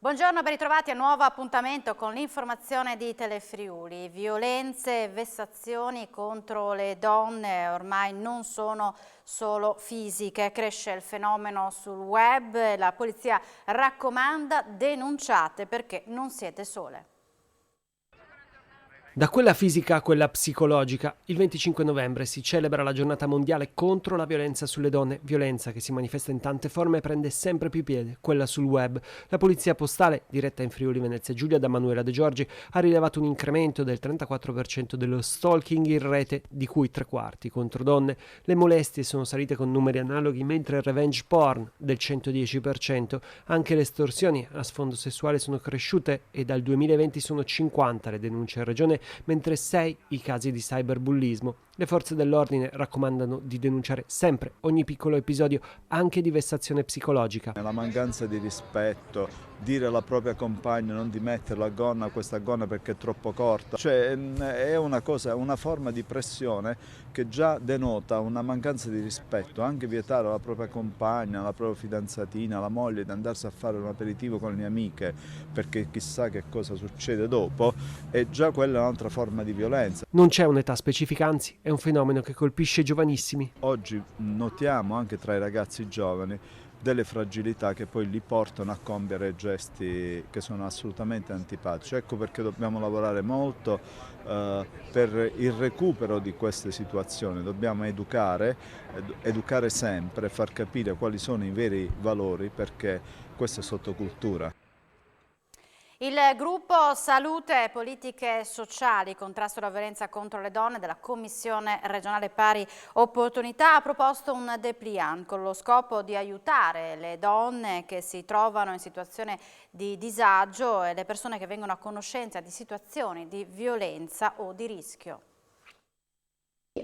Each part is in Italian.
Buongiorno, ben ritrovati a nuovo appuntamento con l'informazione di Telefriuli. Violenze e vessazioni contro le donne ormai non sono solo fisiche, cresce il fenomeno sul web e la polizia raccomanda denunciate perché non siete sole. Da quella fisica a quella psicologica, il 25 novembre si celebra la giornata mondiale contro la violenza sulle donne, violenza che si manifesta in tante forme e prende sempre più piede, quella sul web. La polizia postale, diretta in Friuli Venezia Giulia da Manuela De Giorgi, ha rilevato un incremento del 34% dello stalking in rete, di cui 3/4 contro donne. Le molestie sono salite con numeri analoghi, mentre il revenge porn del 110%. Anche le estorsioni a sfondo sessuale sono cresciute e dal 2020 sono 50 le denunce in regione, mentre 6 i casi di cyberbullismo. Le forze dell'ordine raccomandano di denunciare sempre ogni piccolo episodio, anche di vessazione psicologica. La mancanza di rispetto, dire alla propria compagna non di mettere la gonna, questa gonna perché è troppo corta, cioè è una forma di pressione che già denota una mancanza di rispetto. Anche vietare alla propria compagna, alla propria fidanzatina, alla moglie di andarsi a fare un aperitivo con le amiche perché chissà che cosa succede dopo, è già quella un'altra forma di violenza. Non c'è un'età specifica, anzi è un fenomeno che colpisce i giovanissimi. Oggi notiamo anche tra i ragazzi giovani delle fragilità che poi li portano a compiere gesti che sono assolutamente antipatici. Ecco perché dobbiamo lavorare molto per il recupero di queste situazioni. Dobbiamo educare sempre, far capire quali sono i veri valori, perché questa è sottocultura. Il gruppo Salute e Politiche Sociali, contrasto alla violenza contro le donne della Commissione regionale pari opportunità ha proposto un dépliant con lo scopo di aiutare le donne che si trovano in situazione di disagio e le persone che vengono a conoscenza di situazioni di violenza o di rischio.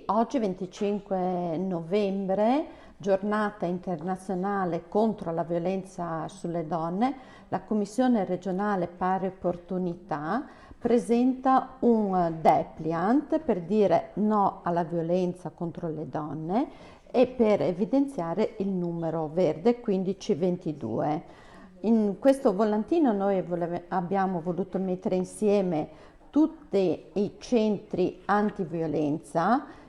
Oggi 25 novembre, giornata internazionale contro la violenza sulle donne, la Commissione regionale pari opportunità presenta un dépliant per dire no alla violenza contro le donne e per evidenziare il numero verde 1522. In questo volantino noi abbiamo voluto mettere insieme tutti i centri antiviolenza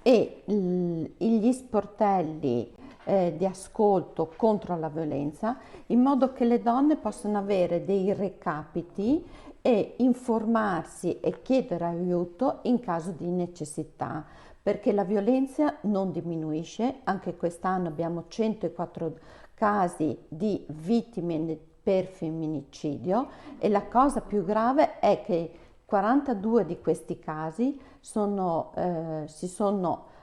e gli sportelli di ascolto contro la violenza, in modo che le donne possano avere dei recapiti e informarsi e chiedere aiuto in caso di necessità, perché la violenza non diminuisce. Anche quest'anno abbiamo 104 casi di vittime per femminicidio e la cosa più grave è che 42 di questi casi si sono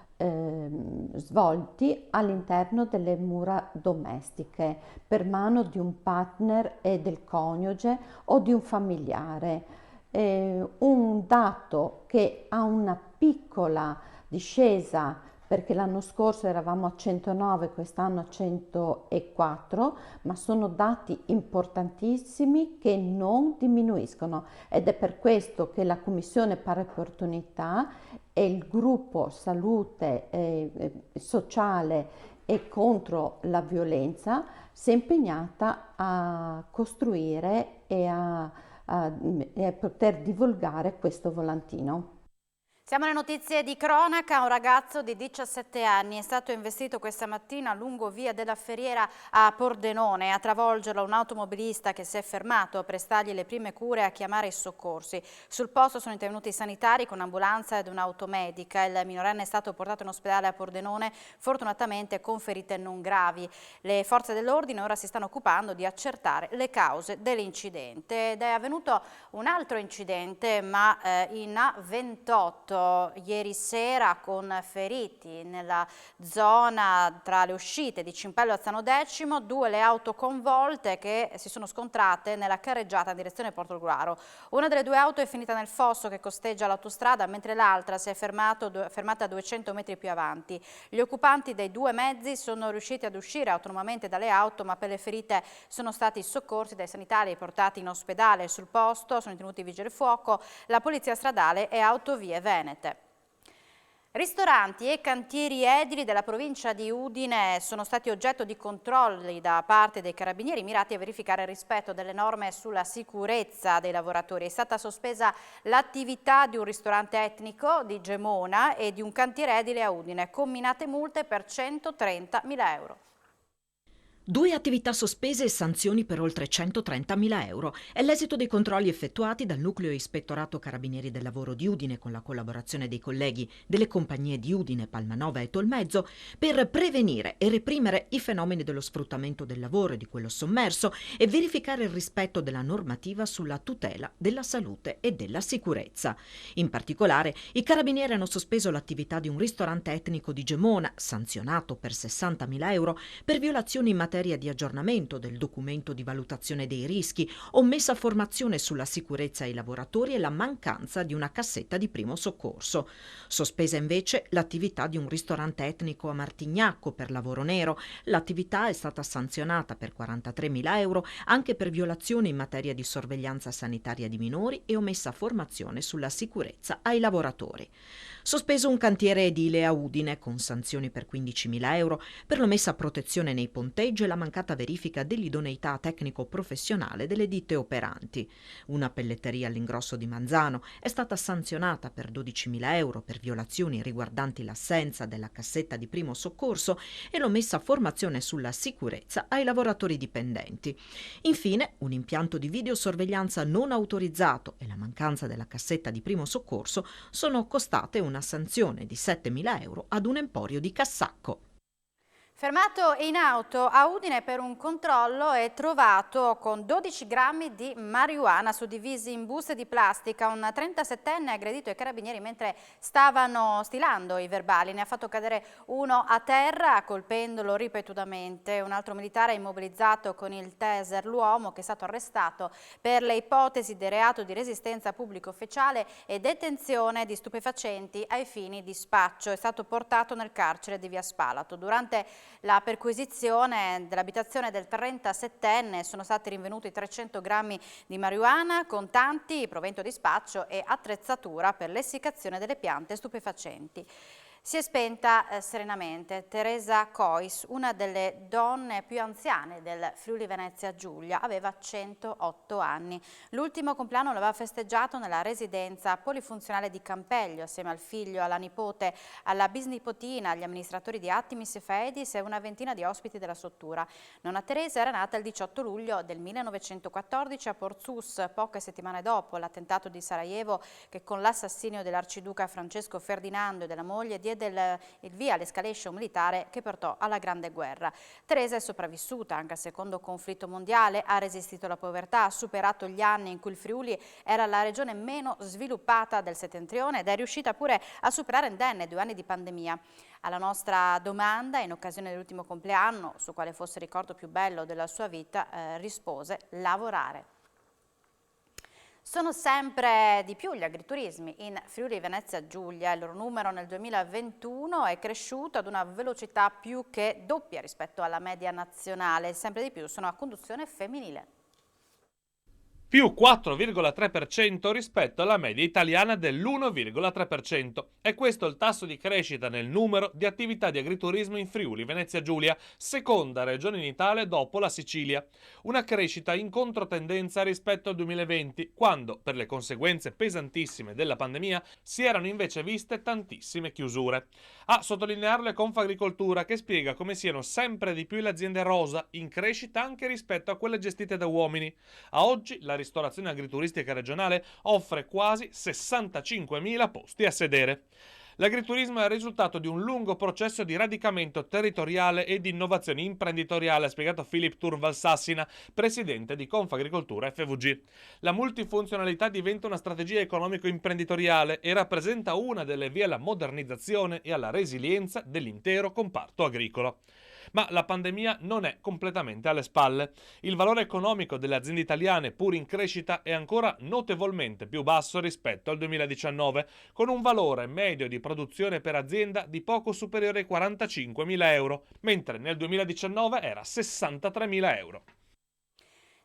svolti all'interno delle mura domestiche per mano di un partner e del coniuge o di un familiare. Un dato che ha una piccola discesa, perché l'anno scorso eravamo a 109, quest'anno a 104, ma sono dati importantissimi che non diminuiscono, ed è per questo che la Commissione Pari Opportunità e il gruppo Salute Sociale e contro la violenza si è impegnata a costruire e a poter divulgare questo volantino. Siamo alle notizie di cronaca. Un ragazzo di 17 anni è stato investito questa mattina lungo via della Ferriera a Pordenone. A travolgerlo un automobilista che si è fermato a prestargli le prime cure e a chiamare i soccorsi. Sul posto sono intervenuti i sanitari con un'ambulanza ed un'automedica. Il minorenne è stato portato in ospedale a Pordenone, fortunatamente con ferite non gravi. Le forze dell'ordine ora si stanno occupando di accertare le cause dell'incidente. Ed è avvenuto un altro incidente, ma in A28. Ieri sera con feriti nella zona tra le uscite di Cimpello e Azzano Decimo, 2 le auto convolte che si sono scontrate nella carreggiata in direzione Portogruaro. Una delle 2 auto è finita nel fosso che costeggia l'autostrada, mentre l'altra si è fermata a 200 metri più avanti. Gli occupanti dei 2 mezzi sono riusciti ad uscire autonomamente dalle auto, ma per le ferite sono stati soccorsi dai sanitari e portati in ospedale. Sul posto sono tenuti vigili del fuoco, la polizia stradale e Autovie Venete. Ristoranti e cantieri edili della provincia di Udine sono stati oggetto di controlli da parte dei carabinieri mirati a verificare il rispetto delle norme sulla sicurezza dei lavoratori. È stata sospesa l'attività di un ristorante etnico di Gemona e di un cantiere edile a Udine, comminate multe per 130.000 euro. 2 attività sospese e sanzioni per oltre 130.000 euro. È l'esito dei controlli effettuati dal Nucleo Ispettorato Carabinieri del Lavoro di Udine con la collaborazione dei colleghi delle compagnie di Udine, Palmanova e Tolmezzo per prevenire e reprimere i fenomeni dello sfruttamento del lavoro e di quello sommerso e verificare il rispetto della normativa sulla tutela della salute e della sicurezza. In particolare, i carabinieri hanno sospeso l'attività di un ristorante etnico di Gemona, sanzionato per 60.000 euro per violazioni in materia di aggiornamento del documento di valutazione dei rischi, omessa formazione sulla sicurezza ai lavoratori e la mancanza di una cassetta di primo soccorso. Sospesa invece l'attività di un ristorante etnico a Martignacco per lavoro nero. L'attività è stata sanzionata per 43.000 euro anche per violazione in materia di sorveglianza sanitaria di minori e omessa formazione sulla sicurezza ai lavoratori. Sospeso un cantiere edile a Udine con sanzioni per 15.000 euro per l'omessa protezione nei ponteggi e la mancata verifica dell'idoneità tecnico-professionale delle ditte operanti. Una pelletteria all'ingrosso di Manzano è stata sanzionata per 12.000 euro per violazioni riguardanti l'assenza della cassetta di primo soccorso e l'omessa formazione sulla sicurezza ai lavoratori dipendenti. Infine, un impianto di videosorveglianza non autorizzato e la mancanza della cassetta di primo soccorso sono costate una sanzione di 7.000 euro ad un emporio di Cassacco. Fermato in auto a Udine per un controllo e trovato con 12 grammi di marijuana suddivisi in buste di plastica. Un 37enne aggredito ai carabinieri mentre stavano stilando i verbali. Ne ha fatto cadere uno a terra colpendolo ripetutamente. Un altro militare immobilizzato con il taser l'uomo che è stato arrestato per le ipotesi di reato di resistenza pubblico ufficiale e detenzione di stupefacenti ai fini di spaccio. È stato portato nel carcere di Via Spalato. Durante la perquisizione dell'abitazione del 37enne sono stati rinvenuti 300 grammi di marijuana, contanti, provento di spaccio e attrezzatura per l'essiccazione delle piante stupefacenti. Si è spenta serenamente Teresa Cois, una delle donne più anziane del Friuli Venezia Giulia, aveva 108 anni. L'ultimo compleanno l'aveva festeggiato nella residenza polifunzionale di Campeglio, assieme al figlio, alla nipote, alla bisnipotina, agli amministratori di Attimis e Faedis e una ventina di ospiti della struttura. Nonna Teresa era nata il 18 luglio del 1914 a Porzus, poche settimane dopo l'attentato di Sarajevo che con l'assassinio dell'arciduca Francesco Ferdinando e della moglie diede il via all'escalation militare che portò alla Grande Guerra. Teresa è sopravvissuta anche al secondo conflitto mondiale, ha resistito alla povertà, ha superato gli anni in cui il Friuli era la regione meno sviluppata del settentrione ed è riuscita pure a superare indenne 2 anni di pandemia. Alla nostra domanda, in occasione dell'ultimo compleanno, su quale fosse il ricordo più bello della sua vita, rispose lavorare. Sono sempre di più gli agriturismi in Friuli Venezia Giulia. Il loro numero nel 2021 è cresciuto ad una velocità più che doppia rispetto alla media nazionale. Sempre di più sono a conduzione femminile. Più 4,3% rispetto alla media italiana dell'1,3%. È questo il tasso di crescita nel numero di attività di agriturismo in Friuli Venezia Giulia, seconda regione in Italia dopo la Sicilia. Una crescita in controtendenza rispetto al 2020, quando, per le conseguenze pesantissime della pandemia, si erano invece viste tantissime chiusure. A sottolinearlo è Confagricoltura, che spiega come siano sempre di più le aziende rosa, in crescita anche rispetto a quelle gestite da uomini. A oggi la ristorazione agrituristica regionale offre quasi 65.000 posti a sedere. L'agriturismo è il risultato di un lungo processo di radicamento territoriale e di innovazione imprenditoriale, ha spiegato Philip Turval Sassina, presidente di Confagricoltura FVG. La multifunzionalità diventa una strategia economico-imprenditoriale e rappresenta una delle vie alla modernizzazione e alla resilienza dell'intero comparto agricolo. Ma la pandemia non è completamente alle spalle. Il valore economico delle aziende italiane, pur in crescita, è ancora notevolmente più basso rispetto al 2019, con un valore medio di produzione per azienda di poco superiore ai 45.000 euro, mentre nel 2019 era 63.000 euro.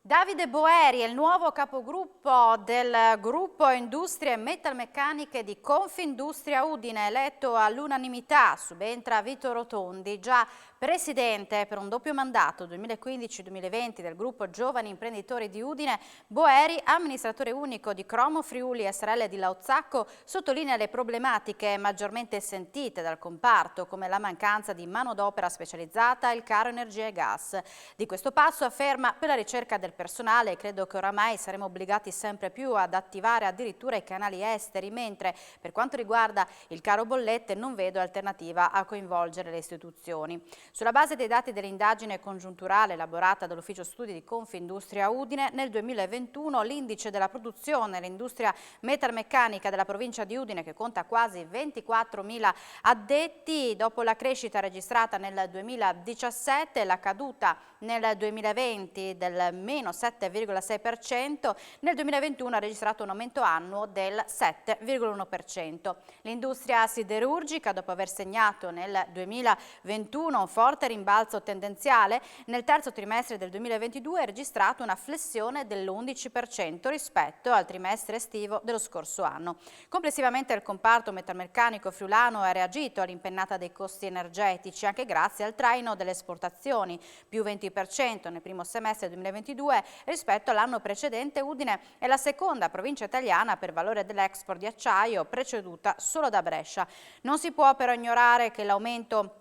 Davide Boeri è il nuovo capogruppo del gruppo Industrie Metalmeccaniche di Confindustria Udine, eletto all'unanimità. Subentra Vito Rotondi, già presidente per un doppio mandato 2015-2020 del gruppo Giovani Imprenditori di Udine. Boeri, amministratore unico di Cromo Friuli SRL di Lauzacco, sottolinea le problematiche maggiormente sentite dal comparto, come la mancanza di manodopera specializzata e il caro energia e gas. Di questo passo afferma: per la ricerca del personale credo che oramai saremo obbligati sempre più ad attivare addirittura i canali esteri, mentre per quanto riguarda il caro bollette non vedo alternativa a coinvolgere le istituzioni. Sulla base dei dati dell'indagine congiunturale elaborata dall'Ufficio Studi di Confindustria Udine, nel 2021 l'indice della produzione nell'industria metalmeccanica della provincia di Udine, che conta quasi 24.000 addetti, dopo la crescita registrata nel 2017 e la caduta nel 2020 del meno 7,6%, nel 2021 ha registrato un aumento annuo del 7,1%. L'industria siderurgica, dopo aver segnato nel 2021 un forte rimbalzo tendenziale, nel terzo trimestre del 2022 ha registrato una flessione dell'11% rispetto al trimestre estivo dello scorso anno. Complessivamente il comparto metalmeccanico friulano ha reagito all'impennata dei costi energetici, anche grazie al traino delle esportazioni, più 20% nel primo semestre 2022 rispetto all'anno precedente. Udine è la seconda provincia italiana per valore dell'export di acciaio, preceduta solo da Brescia. Non si può però ignorare che l'aumento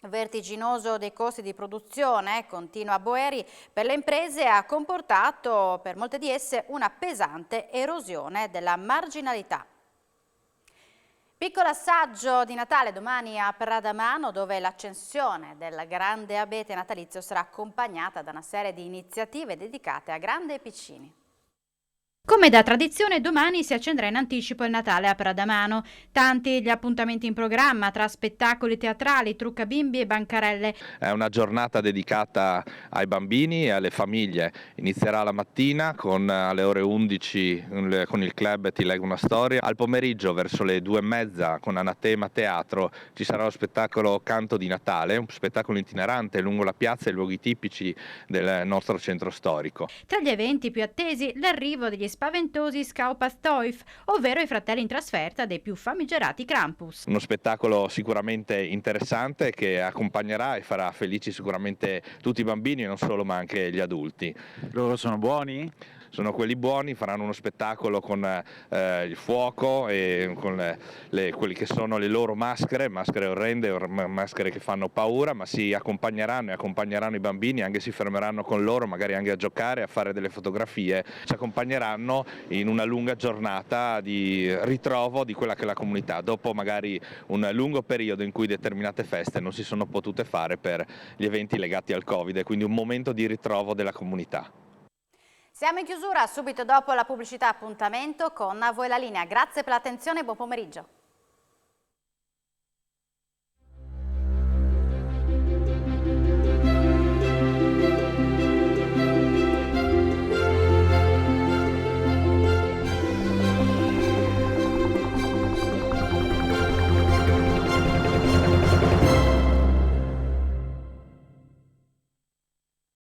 vertiginoso dei costi di produzione, continua Boeri, per le imprese ha comportato per molte di esse una pesante erosione della marginalità. Piccolo assaggio di Natale domani a Pradamano, dove l'accensione del grande abete natalizio sarà accompagnata da una serie di iniziative dedicate a grandi e piccini. Come da tradizione, domani si accendrà in anticipo il Natale a Pradamano. Tanti gli appuntamenti in programma, tra spettacoli teatrali, trucca bimbi e bancarelle. È una giornata dedicata ai bambini e alle famiglie. Inizierà la mattina alle ore 11 con il club Ti leggo una storia. Al pomeriggio, verso le 2:30, con Anatema Teatro, ci sarà lo spettacolo Canto di Natale, un spettacolo itinerante lungo la piazza e i luoghi tipici del nostro centro storico. Tra gli eventi più attesi, l'arrivo degli spaventosi Skaupastoif, ovvero i fratelli in trasferta dei più famigerati Krampus. Uno spettacolo sicuramente interessante che accompagnerà e farà felici sicuramente tutti i bambini, non solo ma anche gli adulti. Loro sono buoni? Sono quelli buoni, faranno uno spettacolo con il fuoco e con quelli che sono le loro maschere orrende, maschere che fanno paura, ma si accompagneranno e accompagneranno i bambini, anche si fermeranno con loro, magari anche a giocare, a fare delle fotografie, ci accompagneranno in una lunga giornata di ritrovo di quella che è la comunità, dopo magari un lungo periodo in cui determinate feste non si sono potute fare per gli eventi legati al Covid, quindi un momento di ritrovo della comunità. Siamo in chiusura, subito dopo la pubblicità. Appuntamento con A Voi la Linea. Grazie per l'attenzione e buon pomeriggio.